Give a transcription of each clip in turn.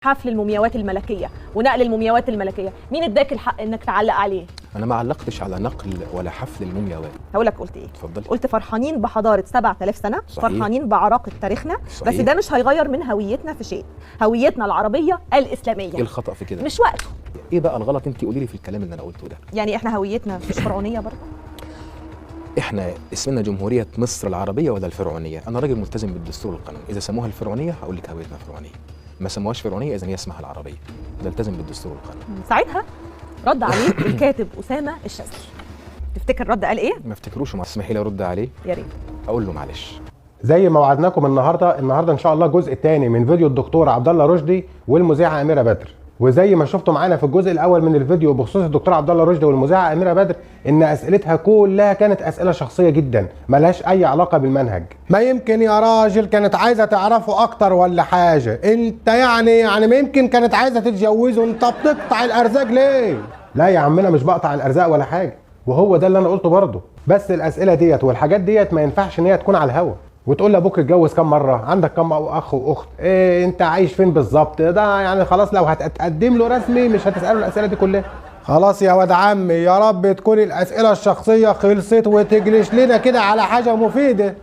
حفل المومياوات الملكيه ونقل المومياوات الملكيه، مين اداك الحق انك تعلق عليه؟ انا ما علقتش على نقل ولا حفل المومياوات. هقول لك قلت ايه؟ اتفضلي. قلت فرحانين بحضاره 7000 سنه، صحيح. فرحانين بعراقه تاريخنا. صحيح. بس ده مش هيغير من هويتنا في شيء، هويتنا العربيه الاسلاميه. ايه الخطأ في كده؟ مش وقته. ايه بقى الغلط؟ انت قولي لي في الكلام اللي انا قلته ده. يعني احنا هويتنا مش فرعونيه برضه؟ احنا اسمنا جمهوريه مصر العربيه ولا الفرعونيه؟ انا راجل ملتزم بالدستور والقانون، اذا سموها الفرعونيه هقول لك هويتنا فرعونيه، ما سموهاش فرعونيه اذا هي اسمها العربيه. بلتزم بالدستور والقانون. ساعتها رد عليه الكاتب اسامه الشاذلي. تفتكر رد قال ايه؟ ما افتكروش، ما تسمحي لي ارد عليه؟ يا ريت. اقول له معلش. زي ما وعدناكم النهارده ان شاء الله الجزء الثاني من فيديو الدكتور عبد الله رشدي والمذيعه اميره بدر. وزي ما شفتوا معانا في الجزء الاول من الفيديو بخصوص الدكتور عبد الله رشدي والمذيعه اميره بدر، ان اسئلتها كلها كانت اسئله شخصيه جدا ملهاش اي علاقه بالمنهج. ما يمكن يا راجل كانت عايزه تعرفه اكتر ولا حاجه، انت يعني ما يمكن كانت عايزه تتجوزه، انت بتقطع الارزاق ليه؟ لا يا عمنا مش بقطع الارزاق ولا حاجه، وهو ده اللي انا قلته برضه. بس الاسئله ديت والحاجات ديت ما ينفعش ان هي تكون على الهوا. وتقول لابوك اتجوز كام مره؟ عندك كام اخ واخت؟ إيه انت عايش فين بالظبط؟ ده يعني خلاص لو هتقدم له رسمي مش هتساله الاسئله دي كلها. خلاص يا واد عمي، يا رب تكون الاسئله الشخصيه خلصت وتجلش لنا كده على حاجه مفيده.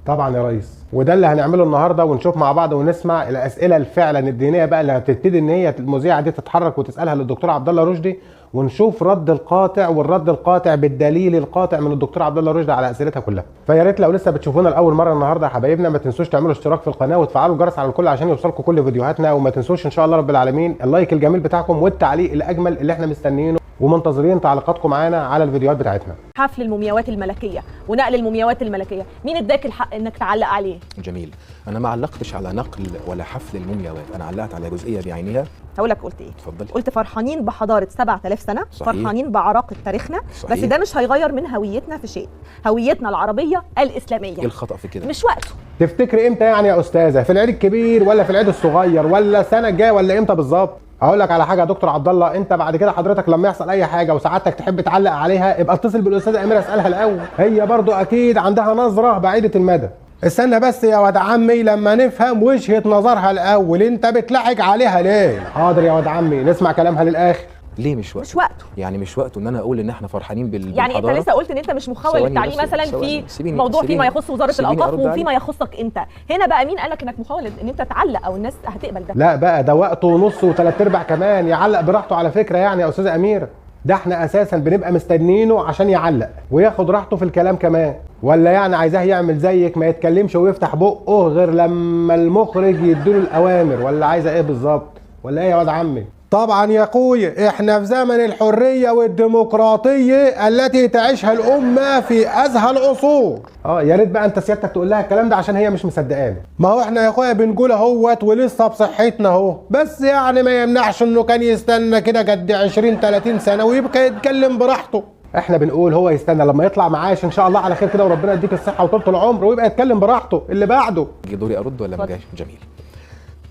طبعا يا ريس، وده اللي هنعمله النهارده، ونشوف مع بعض ونسمع الاسئله الفعلا الدينيه بقى اللي هتبتدي ان هي المذيعه دي تتحرك وتسالها للدكتور عبد الله رشدي، ونشوف رد القاطع والرد القاطع بالدليل القاطع من الدكتور عبد الله رشدي على اسئلتها كلها. فيا ريت لو لسه بتشوفونا لاول مره النهارده يا حبايبنا ما تنسوش تعملوا اشتراك في القناه وتفعلوا الجرس على الكل عشان يوصلكم كل فيديوهاتنا، وما تنسوش ان شاء الله رب العالمين اللايك الجميل بتاعكم والتعليق الاجمل اللي احنا مستنيينه ومنتظرين تعليقاتكم معانا على الفيديوهات بتاعتنا. حفل المومياوات الملكيه ونقل المومياوات الملكيه، مين اداك الحق انك تعلق عليه؟ جميل. انا ما علقتش على نقل ولا حفل المومياوات، انا علقت على جزئيه بعينها. هقول لك قلت ايه؟ اتفضلي. قلت فرحانين بحضاره 7000 سنه. صحيح. فرحانين بعراقه تاريخنا. صحيح. بس ده مش هيغير من هويتنا في شيء، هويتنا العربيه الاسلاميه. ايه الخطأ في كده؟ مش وقته. تفتكري امتى يعني يا استاذه؟ في العيد الكبير ولا في العيد الصغير ولا السنه الجايه ولا امتى بالظبط؟ هقول لك على حاجه يا دكتور عبد الله، انت بعد كده حضرتك لما يحصل اي حاجه وسعادتك تحب تعلق عليها ابقى اتصل بالاستاذه اميره اسالها الاول، هي برضو اكيد عندها نظره بعيده المدى. استنى بس يا واد عمي لما نفهم وجهه نظرها الاول، انت بتلحق عليها ليه؟ حاضر يا واد عمي نسمع كلامها للاخر. ليه مش وقته؟ مش وقته. يعني مش وقته ان انا اقول ان احنا فرحانين يعني انت لسه قلت ان انت مش مخول للتعليم مثلا في موضوع فيما يخص وزاره الاوقاف وفيما يخصك انت، هنا بقى مين قالك انك مخول ان انت تعلق او الناس هتقبل ده؟ لا بقى ده وقته ونص وثلاث ارباع كمان، يعلق براحته على فكره يعني يا استاذه اميره. ده احنا اساسا بنبقى مستنيينه عشان يعلق وياخد راحته في الكلام كمان، ولا يعني عايزاه يعمل زيك ما يتكلمش ويفتح بقه غير لما المخرج يديله الاوامر، ولا عايزه ايه بالظبط؟ ولا ايه يا واد عمي؟ طبعا يا اخويا احنا في زمن الحريه والديمقراطيه التي تعيشها الامه في ازهى العصور. يا ريت بقى انت سيادتك تقول لها الكلام ده عشان هي مش مصدقاني. ما هو احنا يا اخويا بنقول اهوت ولسه بصحتنا اهو، بس يعني ما يمنعش انه كان يستنى كده قد 20 30 سنه ويبقى يتكلم براحته. احنا بنقول هو يستنى لما يطلع معاش ان شاء الله على خير كده وربنا يديك الصحه وطولة العمر ويبقى يتكلم براحته اللي بعده. دوري ارد ولا ما جاش؟ جميل.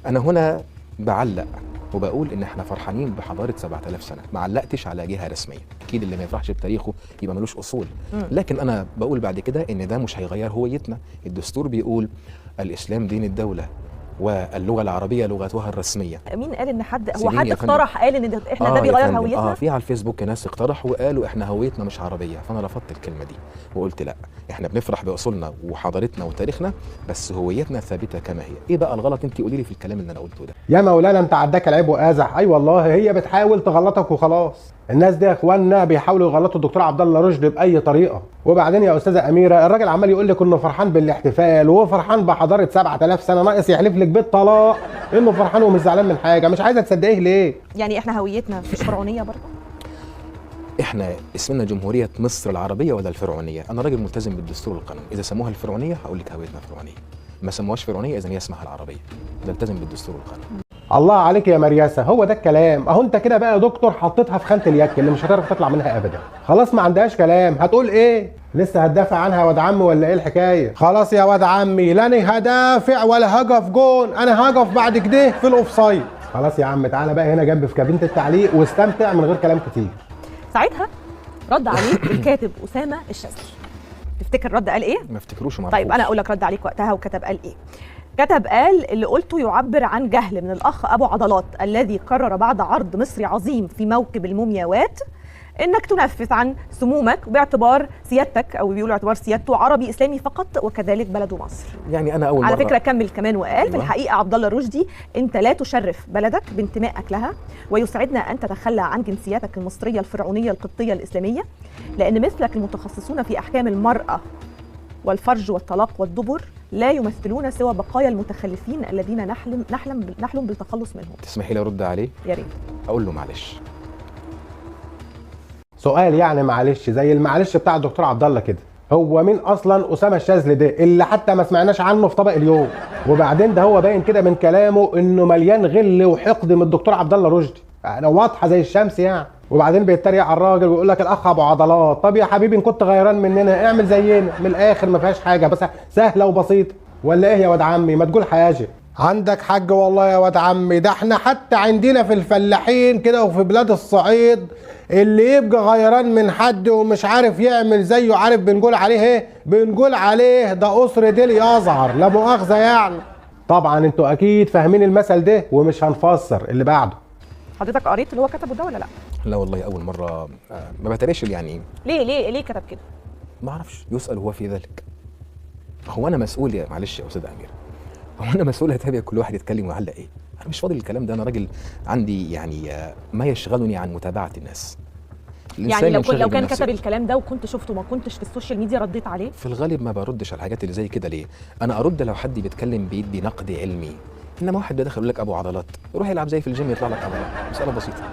انا هنا بعلق وبقول ان احنا فرحانين بحضاره 7000 سنه، ما علقتش على جهه رسميه، اكيد اللي ما يفرحش بتاريخه يبقى ملوش اصول. لكن انا بقول بعد كده ان ده مش هيغير هويتنا، الدستور بيقول الاسلام دين الدوله واللغه العربيه لغتها الرسميه. مين قال ان حد اقترح قال ان احنا ده بيغير هويتنا؟ في على الفيسبوك ناس اقترحوا وقالوا احنا هويتنا مش عربيه، فانا رفضت الكلمه دي وقلت لا، احنا بنفرح باصولنا وحضارتنا وتاريخنا بس هويتنا ثابته كما هي. ايه بقى الغلط؟ انت قولي لي في الكلام اللي انا قلته ده. يا مولانا انت عداك العيب وازح. اي والله هي بتحاول تغلطك وخلاص. الناس دي يا اخوانا بيحاولوا يغلطوا الدكتور عبد الله رشدي باي طريقه. وبعدين يا استاذه اميره الراجل عمال يقول لك انه فرحان بالاحتفال وهو فرحان بحضاره 7000 سنه، ناقص يحلف لك بالطلاق انه فرحان ومش زعلان من حاجه. مش عايزه تصدقيه ليه؟ يعني احنا هويتنا مش فرعونيه برضه؟ احنا اسمنا جمهوريه مصر العربيه ولا الفرعونيه؟ انا راجل ملتزم بالدستور والقانون، اذا سموها الفرعونيه هقول لك هويتنا فرعونيه، ما سموهاش فرعونيه اذا هي اسمها العربيه. بلتزم بالدستور والقانون. الله عليك يا مرياسه، هو ده الكلام. اهو انت كده بقى يا دكتور حطيتها في خانه اليك اللي مش هتعرف تطلع منها ابدا. خلاص ما عندهاش كلام، هتقول ايه؟ لسه هتدافع عنها يا واد عمي ولا ايه الحكايه؟ خلاص يا واد عمي لا انا هدافع ولا هقف جون، انا هقف بعد كده في الاوفسايد. خلاص يا عم تعالى بقى هنا جنبي في كابينه التعليق واستمتع من غير كلام كتير. ساعتها رد عليه الكاتب اسامه الشاذلي. تفتكر رد قال ايه؟ ما افتكروش. طيب انا اقول لك رد عليك وقتها وكتب قال ايه. كتب قال اللي قلته يعبر عن جهل من الأخ أبو عضلات الذي قرر بعد عرض مصري عظيم في موكب المومياوات انك تنفذ عن سمومك باعتبار سيادتك، او بيقولوا اعتبار سيادته عربي اسلامي فقط وكذلك بلده مصر. يعني انا اول على مرة فكره كمل كمان وقال في الحقيقه عبد الله رشدي انت لا تشرف بلدك بانتمائك لها، ويسعدنا ان تتخلى عن جنسيتك المصريه الفرعونيه القبطيه الاسلاميه، لان مثلك المتخصصون في احكام المراه والفرج والطلاق والدبر لا يمثلون سوى بقايا المتخلفين الذين نحلم بالتخلص منهم. تسمحي لي ارد عليه؟ يا ريت. اقول له معلش. سؤال يعني معلش زي المعلش بتاع الدكتور عبد الله كده، هو مين اصلا اسامه الشاذلي ده اللي حتى ما سمعناش عنه في طبق اليوم؟ وبعدين ده هو باين كده من كلامه انه مليان غل وحقد من الدكتور عبد الله رشدي، يعني واضحه زي الشمس يعني. وبعدين بيتريق على الراجل ويقول لك الاخ ابو عضلات. طب يا حبيبي ان كنت غيران مننا اعمل زينا من الاخر، ما فيهاش حاجه، بس سهله وبسيطه. ولا ايه يا واد عمي؟ ما تقول حاجه. عندك حاج والله يا واد عمي، ده احنا حتى عندنا في الفلاحين كده وفي بلاد الصعيد اللي يبقى غيران من حد ومش عارف يعمل زيه، عارف بنقول عليه ايه؟ بنقول عليه ده قصر ديل يظهر، لا مؤاخذه يعني. طبعا انتوا اكيد فاهمين المثل ده ومش هنفسر اللي بعده. حضرتك قريت اللي هو كتبه ده ولا لا؟ لا والله اول مره. ما بتريش يعني. ليه كتب كده؟ ما اعرفش، يسأل هو في ذلك. هو انا مسؤول يا معلش يا استاذ امير، هو انا مسؤول اتابع كل واحد يتكلم ويعلق ايه؟ انا مش فاضي للكلام ده، انا راجل عندي يعني ما يشغلني عن متابعه الناس. يعني لو كان كتب الكلام ده وكنت شفته ما كنتش في السوشيال ميديا رديت عليه؟ في الغالب ما بردش على الحاجات اللي زي كده. ليه؟ انا ارد لو حد بيتكلم بيدي نقد علمي، انما واحد بيدخل يقول لك ابو عضلات، روح يلعب زي في الجيم يطلع لك عضلات، مساله بسيطه.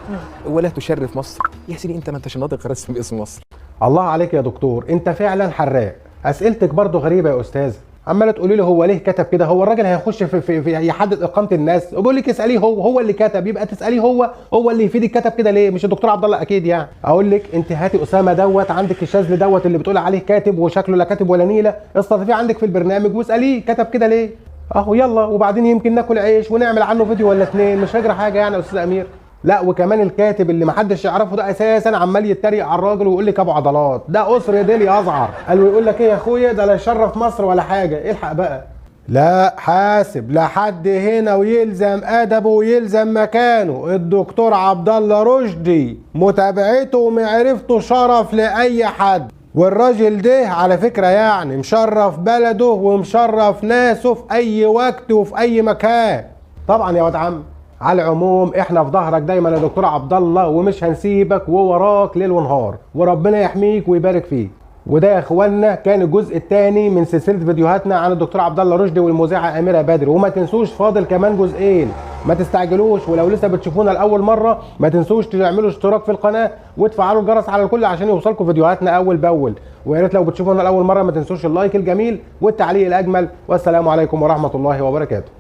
ولا تشرف مصر يا سيدي، انت ما انتش ناطق رسم باسم مصر. الله عليك يا دكتور، انت فعلا حراق. اسئلتك برضو غريبه يا استاذه، عماله تقولي له هو ليه كتب كده، هو الراجل هيخش في يحدد اقامه الناس، وبيقول لك اساليه هو اللي كتب، يبقى تساليه هو اللي يفيدك كتب كده ليه، مش الدكتور عبد الله اكيد يعني. اقول لك انت هاتي اسامه دوت، عندك الشاذلي دوت اللي بتقول عليه كاتب وشكله لا كاتب ولا نيله، استضيفيه عندك في البرنامج واساليه كتب كده ليه. اهو يلا، وبعدين يمكن ناكل عيش ونعمل عنه فيديو ولا اتنين، مش هجرى حاجه يعني يا استاذ امير. لا وكمان الكاتب اللي محدش يعرفه ده اساسا عمال يتريق على الراجل ويقول لك ابو عضلات، ده قصر ديلي ازعر، قال ويقول لك ايه يا اخويا ده لا يشرف مصر ولا حاجه، الحق بقى. لا حاسب لحد هنا ويلزم ادبه ويلزم مكانه. الدكتور عبد الله رشدي متابعته ومعرفته شرف لاي حد، والراجل ده على فكره يعني مشرف بلده ومشرف ناسه في اي وقت وفي اي مكان. طبعا يا واد عم، على العموم احنا في ظهرك دايما يا دكتور عبد الله، ومش هنسيبك ووراك ليل ونهار، وربنا يحميك ويبارك فيك. وده يا اخوانا كان الجزء الثاني من سلسله فيديوهاتنا عن الدكتور عبد الله رشدي والمذيعه اميره بدر، وما تنسوش فاضل كمان جزئين، ما تستعجلوش. ولو لسه بتشوفونا لاول مره ما تنسوش تعملوا اشتراك في القناه وتفعلوا الجرس على الكل عشان يوصلكم فيديوهاتنا اول باول. ويا ريت لو بتشوفونا لاول مره ما تنسوش اللايك الجميل والتعليق الاجمل. والسلام عليكم ورحمه الله وبركاته.